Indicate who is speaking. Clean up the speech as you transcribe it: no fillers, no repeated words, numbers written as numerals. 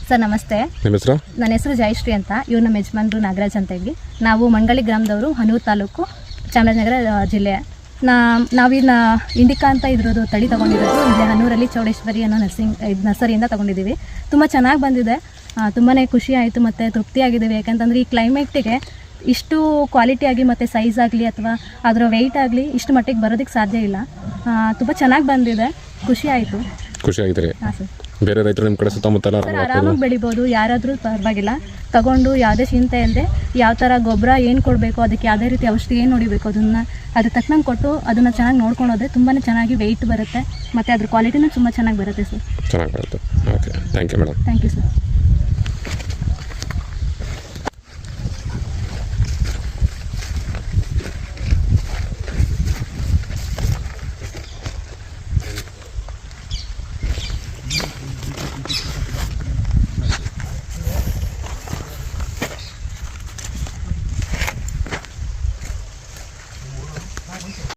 Speaker 1: Sir ನಮಸ್ತೆ.
Speaker 2: ನಿಮ್ಮ ಹೆಸರು?
Speaker 1: ನನ್ನ ಹೆಸರು ಜಯಶ್ರೀ ಅಂತ. ಇವ್ರು ನಮ್ಮ ಯಜಮಾನ್ರು ನಾಗರಾಜ್ ಅಂತ ಹೇಳಿ. ನಾವು ಮಂಗಳಿ ಗ್ರಾಮದವರು, ಹನೂರು ತಾಲೂಕು, ಚಾಮರಾಜನಗರ ಜಿಲ್ಲೆ. ನಾವಿನ್ನ ಇಂಡಿಕಾ ಅಂತ ಇದ್ರದ್ದು ತಳಿ ತೊಗೊಂಡಿರೋದು ಇಲ್ಲಿ ಹನೂರಲ್ಲಿ ಚೌಡೇಶ್ವರಿ ಅನ್ನೋ ನರ್ಸರಿಯಿಂದ ತೊಗೊಂಡಿದ್ದೀವಿ. ತುಂಬ ಚೆನ್ನಾಗಿ ಬಂದಿದೆ, ತುಂಬಾ ಖುಷಿ ಆಯಿತು ಮತ್ತು ತೃಪ್ತಿಯಾಗಿದ್ದೀವಿ. ಯಾಕಂತಂದರೆ ಈ ಕ್ಲೈಮೇಟಿಗೆ ಇಷ್ಟು ಕ್ವಾಲಿಟಿಯಾಗಿ ಮತ್ತು ಸೈಜ್ ಆಗಲಿ ಅಥವಾ ಅದರ ವೆಯ್ಟ್ ಆಗಲಿ ಇಷ್ಟು ಮಟ್ಟಿಗೆ ಬರೋದಕ್ಕೆ ಸಾಧ್ಯ ಇಲ್ಲ. ತುಂಬ ಚೆನ್ನಾಗಿ ಬಂದಿದೆ, ಖುಷಿ ಆಯಿತು.
Speaker 2: ಖುಷಿ ಆಗಿದ್ದೀರಿ?
Speaker 1: ಹಾಂ ಸರ್.
Speaker 2: ಬೇರೆ ರೈತರು ನಿಮ್ಮ ಕಡೆ ಸುತ್ತಮುತ್ತ
Speaker 1: ಆರಾಮಾಗಿ ಬೆಳಿಬೋದು, ಯಾರಾದರೂ ಪರವಾಗಿಲ್ಲ. ತಗೊಂಡು ಯಾವುದೇ ಚಿಂತೆ ಇಲ್ಲದೆ ಯಾವ ಥರ ಗೊಬ್ಬರ ಏನು ಕೊಡಬೇಕು, ಅದಕ್ಕೆ ಯಾವುದೇ ರೀತಿ ಔಷಧಿ ಏನು ಹೊಡಿಬೇಕು ಅದನ್ನು ಅದ್ರ ತಕ್ಕಂಗೆ ಕೊಟ್ಟು ಅದನ್ನು ಚೆನ್ನಾಗಿ ನೋಡ್ಕೊಳೋದ್ರೆ ತುಂಬಾ ಚೆನ್ನಾಗಿ ವೆಯ್ಟ್ ಬರುತ್ತೆ ಮತ್ತು ಅದ್ರ ಕ್ವಾಲಿಟಿನೂ ತುಂಬ ಚೆನ್ನಾಗಿ ಬರುತ್ತೆ ಸರ್.
Speaker 2: ಚೆನ್ನಾಗಿ ಬರುತ್ತೆ. Okay, thank you madam.
Speaker 1: Thank you sir.